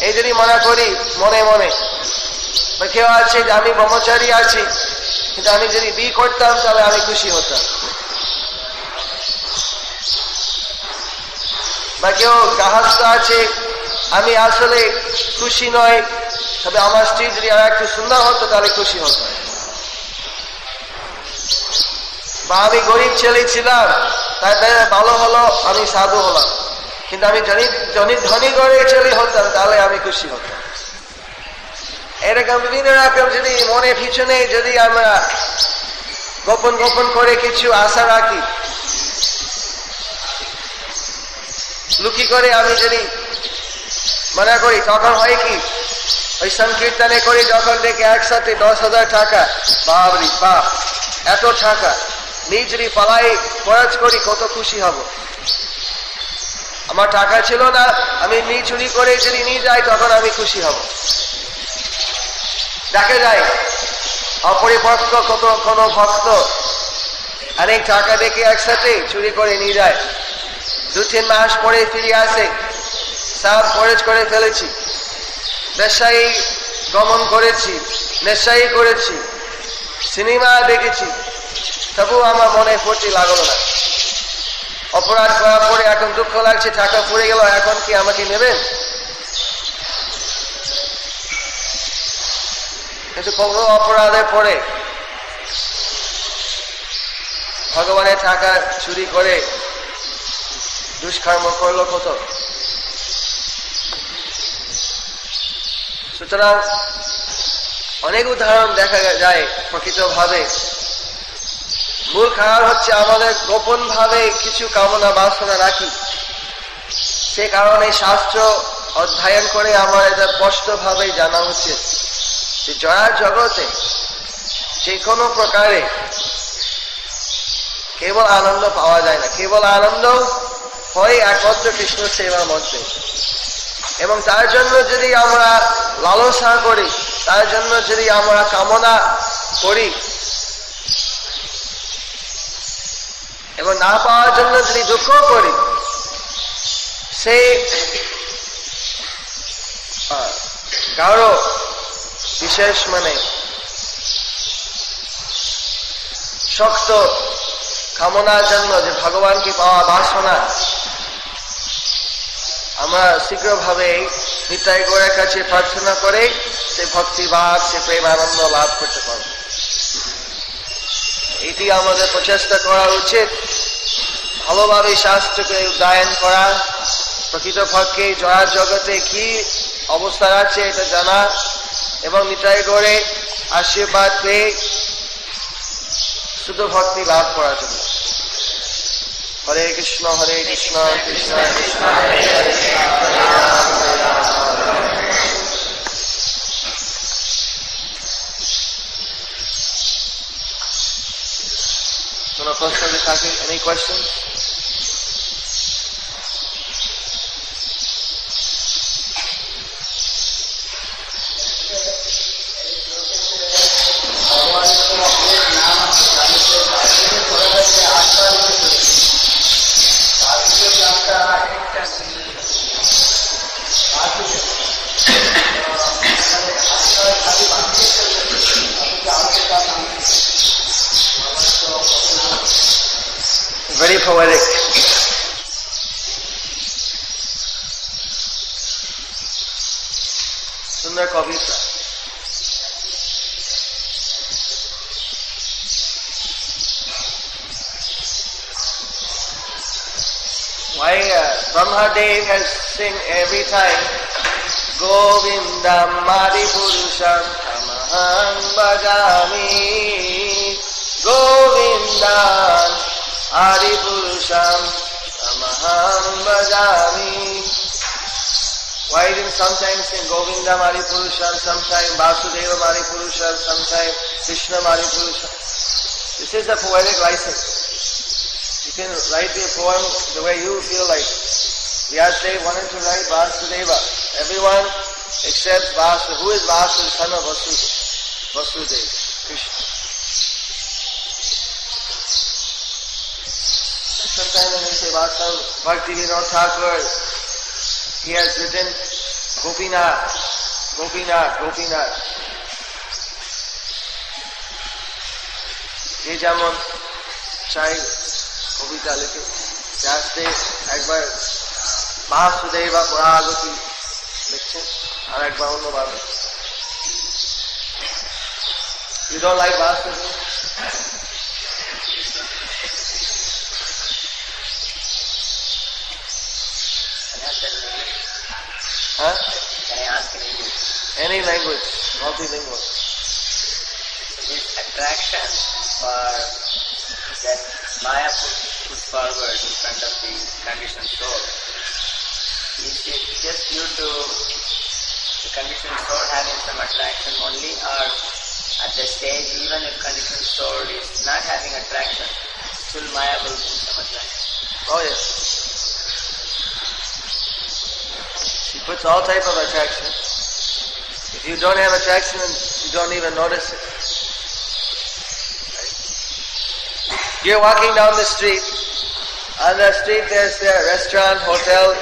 এই যদি মনে করি মনে মনে, বা কেউ আছে যে আমি ব্রহ্মচারী আছি, কিন্তু আমি যদি বিয়ে করতাম তাহলে আমি খুশি হতাম, বা কেউ গার্হস্থ্য আছে আমি আসলে খুশি নয়, তবে আমার স্ত্রী যদি আর একটু সুন্দর হতো তাহলে খুশি হতো, বা আমি গরিব ছেলে ছিলাম তাই ভালো হলো আমি সাধু হলাম, কিন্তু আমি ধনী করে ছেলে হতাম তাহলে আমি খুশি হতাম। এরকম বিভিন্ন রকম যদি মনে পিছনে যদি আমরা গোপন গোপন করে কিছু আশা রাখি, লুকি করে আমি যদি মনে করি, তখন হয় কি ওই সংকীর্তনে করি যখন দেখি একসাথে 10,000 টাকা, বাবরি বাপ এত টাকা, নিজেরই পালাই খরচ করি কত খুশি হব। আমার টাকা ছিল না, আমি চুরি করে যদি নিয়ে যাই তখন আমি খুশি হব। দেখা যায় অপরিপক্ক কোনো ভক্ত অনেক টাকা দেখে একসাথে চুরি করে নিয়ে যায়, 2-3 মাস পরে ফিরে আসে, সব খরচ করে ফেলেছি, নেশাই গমন করেছি, নেশাই করেছি, সিনেমা দেখেছি, তবু আমার মনে ফুর্তি লাগলো না। অপরাধ করার পরে এখন দুঃখ লাগছে, টাকা পড়ে গেল, এখন কি আমাকে নেবেন? কিন্তু কোনো অপরাধের পরে ভগবানের টাকা চুরি করে দুষ্কর্ম করলো কত। সুতরাং অনেক উদাহরণ দেখা যায় প্রকৃতভাবে। মূল কারণ হচ্ছে আমাদের গোপন ভাবে কিছু কামনা বাসনা রাখি, সে কারণে শাস্ত্র অধ্যয়ন করে আমার এটা স্পষ্ট ভাবে জানা উচিত যে জয়া জগতে যে কোনো প্রকারে কেবল আনন্দ পাওয়া যায় না, কেবল আনন্দ হয় একমাত্র কৃষ্ণ সেবার মধ্যে। এবং তার জন্য যদি আমরা লালসা করি, তার জন্য যদি আমরা কামনা করি, এবং না পাওয়ার জন্য যদি দুঃখ করি, সে কারো বিশেষ শক্ত কামনার জন্য যে ভগবানকে পাওয়া বাসনা, আমরা শীঘ্রভাবে নিতাই গৌরের কাছে প্রার্থনা করে সে ভক্তিভাব, সে প্রেম আনন্দ লাভ করতে পারব। এটি আমাদের প্রচেষ্টা করা উচিত, ভালোভাবে শাস্ত্রকে অধ্যয়ন করা, প্রকৃতপক্ষে জয়া জগতে কি অবস্থা আছে এটা জানা, এবং নিতাই গৌরে আশীর্বাদ পেয়ে শুধু ভক্তি লাভ করার জন্য। হরে কৃষ্ণ কৃষ্ণ কৃষ্ণ হরে হরে, হরে রাম হরে রাম হরে হরে। কোনো প্রশ্ন যদি থাকে, any questions? Very poetic. Sundar kavita. Why Brahmadev has sing every time Govindam Madi Purusham Tamaham Bhajami, Govindam Adi Purusham Tamaham Bhajami. Why didn't sometimes sing Govindam Adi Purusham, sometimes Vasudeva Adi Purusham, sometimes Krishna Adi Purusham? This is the poetic license. You can write the poem the way you feel like. Vyasadeva wanted to write Vasudeva. Everyone except Vasudeva. Who is Vasudeva? Son of Vasudeva. Vasudeva, Krishna. Sometimes when we say Vasudeva, Bhakti Vinod Thakur, he has written Gopinath, Gopinath, Gopinath. যে যেমন চাই কবিতা লিখে যাতে একবার বাসুদেবা পরাগতি লিখছেন আর একবার অন্যভাবে। You don't like Vasudeva? Huh? Can I ask in English? Any language, multilingual. This attraction for that Maya puts forward in front of the conditioned soul, is it just due to the conditioned soul having some attraction only, or at the stage even if conditioned soul is not having attraction, still Maya will put some attraction? Oh yes. She puts all type of attraction. If you don't have attraction, you don't even notice it. You're walking down the street. On the street there's a restaurant, hotel.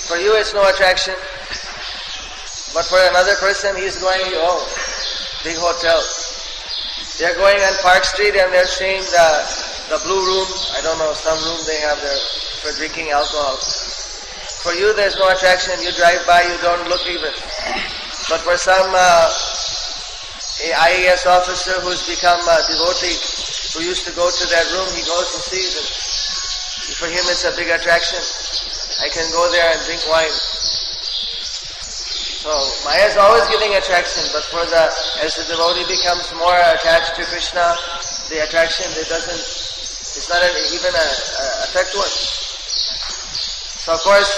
For you it's no attraction. But for another person, he's going, oh, big hotel. They're going on Park Street and they're seeing the blue room. I don't know, some room they have there for drinking alcohol. For you there's no attraction. You drive by, you don't look even. But for some IAS officer who's become a devotee, who used to go to that room, he goes and sees it. For him it's a big attraction. I can go there and drink wine. So Maya is always giving attraction, but as the devotee becomes more attached to Krishna, the attraction it's not even a effect one. So of course,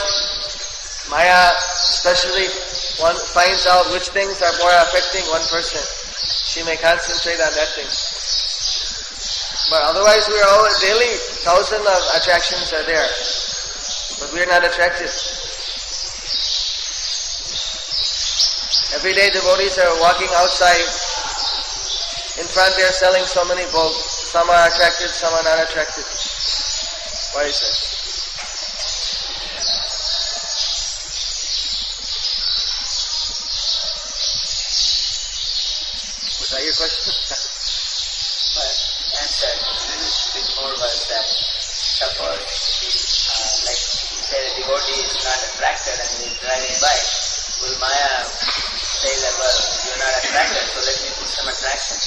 Maya especially one finds out which things are more affecting one person. She may concentrate on that thing. But otherwise we are always daily, thousands of attractions are there. But we are not attracted. Every day devotees are walking outside. In front they are selling so many bulbs. Some are attracted, some are not attracted. Why is that? Was that your question? But answer bit more was that suppose like you say the devotee is not attracted and he is driving by, will Maya say that, well, you're not attracted, so let me put some attraction?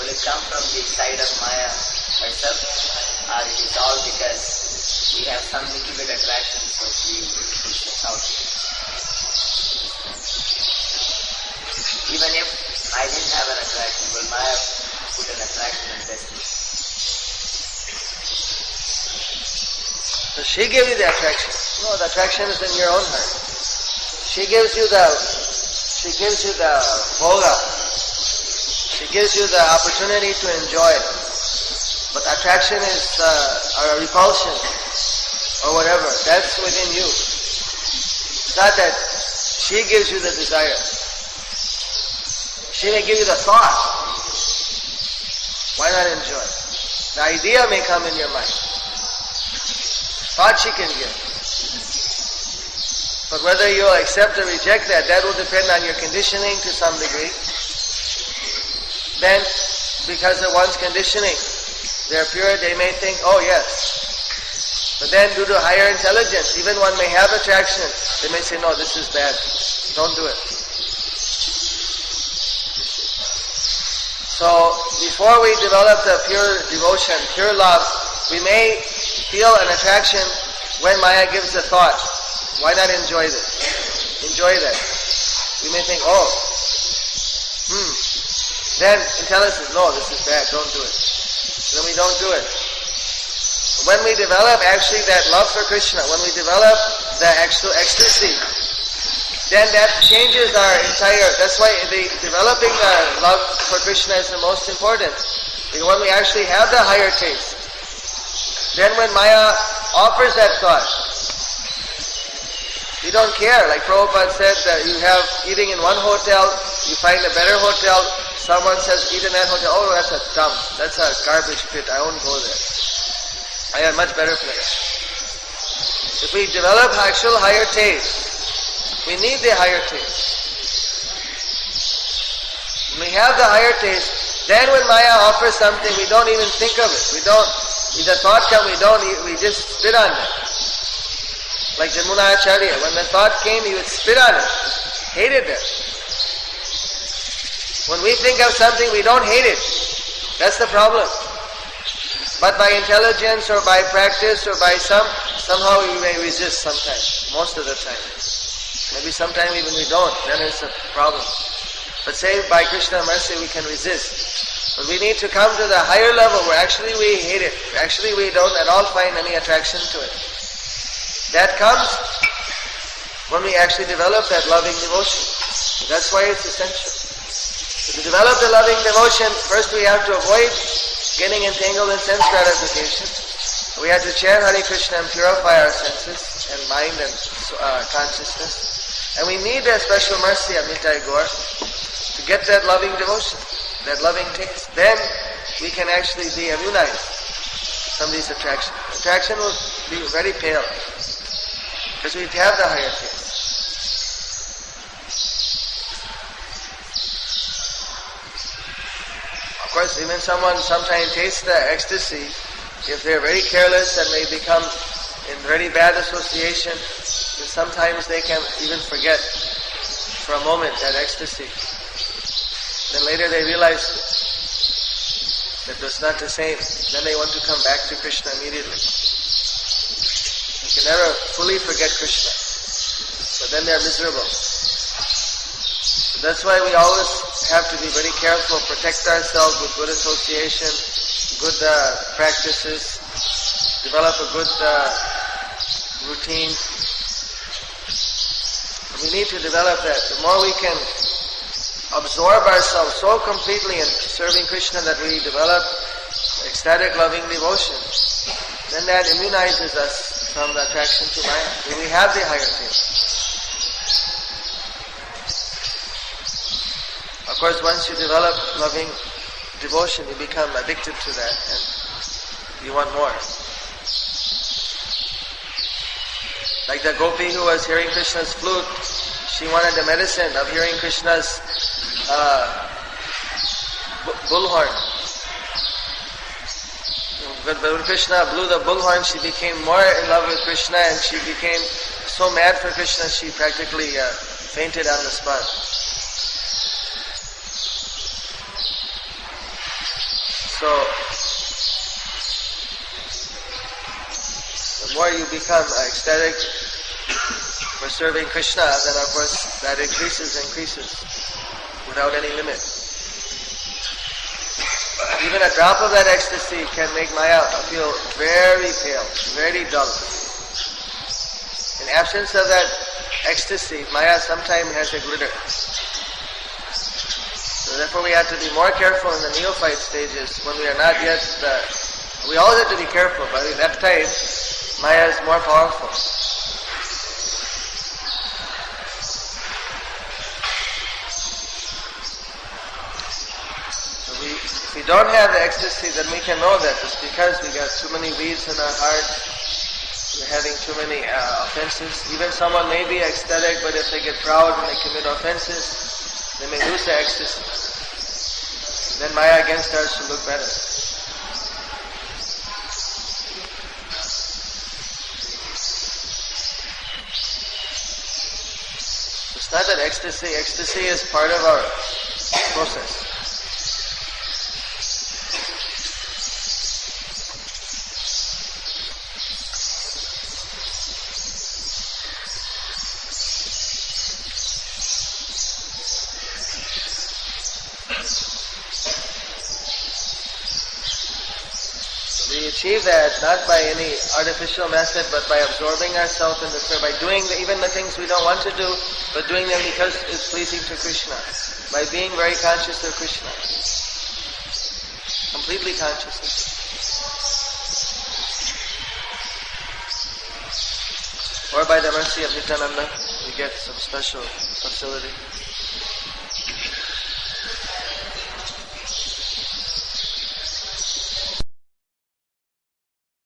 Will it come from the side of Maya herself, or it is all because we have some little bit attraction, so she puts it out? Even if I didn't have an attraction, will Maya put an attraction in destiny? So she gives you the attraction. No, the attraction is in your own heart. She gives you the bhoga. She gives you the opportunity to enjoy. But attraction is or repulsion or whatever. That's within you. It's not that she gives you the desire. She may give you the thought. Why not enjoy? The idea may come in your mind. Thought she can give. But whether you'll accept or reject that will depend on your conditioning to some degree. Then, because of one's conditioning, they're pure, they may think, oh yes. But then due to higher intelligence, even one may have attraction, they may say, no, this is bad. Don't do it. So, before we develop the pure devotion, pure love, we may feel an attraction when Maya gives a thought. Why not enjoy this? Enjoy that. We may think, oh, Then intelligence says, no, this is bad, don't do it. Then we don't do it. When we develop actually that love for Krishna, when we develop the actual ecstasy, then that changes our entire, that's why developing the love for Krishna is the most important. Because when we actually have the higher taste, then when Maya offers that thought, you don't care. Like Prabhupada said that you have eating in one hotel, you find a better hotel, someone says eat in that hotel, oh that's a dump, that's a garbage pit, I won't go there. I have a much better place. If we develop actual higher taste, We need the higher taste. When we have the higher taste, then when Maya offers something, we don't even think of it. If the thought comes, we just spit on it. Like Jamuna Acharya, when the thought came, he would spit on it. Hated it. When we think of something, we don't hate it. That's the problem. But by intelligence or by practice or by somehow we may resist sometimes, most of the time. Maybe sometimes even we don't, then it's a problem. But say by Krishna mercy we can resist. But we need to come to the higher level where actually we hate it. Actually we don't at all find any attraction to it. That comes when we actually develop that loving devotion. That's why it's essential. To develop the loving devotion, first we have to avoid getting entangled in sense gratification. We have to chant Hare Krishna and purify our senses and mind and consciousness. And we need that special mercy of Nitai Gaur to get that loving devotion, that loving taste. Then we can actually be immunized from these attractions. Attraction will be very pale because we have the higher taste. Of course, even someone sometimes tastes the ecstasy, if they're very careless and they become in very bad association, then sometimes they can even forget for a moment that ecstasy. Then later they realize that it's not the same. Then they want to come back to Krishna immediately. You can never fully forget Krishna, but then they're miserable. That's why we always have to be very careful, protect ourselves with good association, good practices, develop a good routine. We need to develop that. The more we can absorb ourselves so completely in serving Krishna that we develop ecstatic loving devotion, then that immunizes us from the attraction to Maya. When we have the higher taste. Of course, once you develop loving devotion, you become addicted to that and you want more. Like the gopi who was hearing Krishna's flute, she wanted the medicine of hearing Krishna's bullhorn. But when Krishna blew the bullhorn, she became more in love with Krishna and she became so mad for Krishna, she practically fainted on the spot. So, the more you become ecstatic for serving Krishna, then of course that increases without any limit. Even a drop of that ecstasy can make Maya feel very pale, very dull. In absence of that ecstasy, Maya sometimes has a glitter. So therefore we have to be more careful in the neophyte stages when we are not yet we always have to be careful, but at that time Maya is more powerful. So if we don't have the ecstasy, then we can know that it's because we got too many weeds in our heart, we're having too many offenses. Even someone may be ecstatic, but if they get proud and they commit offenses, they may lose the ecstasy. Then Maya again starts to look better. It's not that ecstasy is part of our process. We achieve that not by any artificial method, but by absorbing ourselves in the service, by doing even the things we don't want to do, but doing them because it's pleasing to Krishna, by being very conscious of Krishna, completely conscious. Or by the mercy of Nityananda, we get some special facility.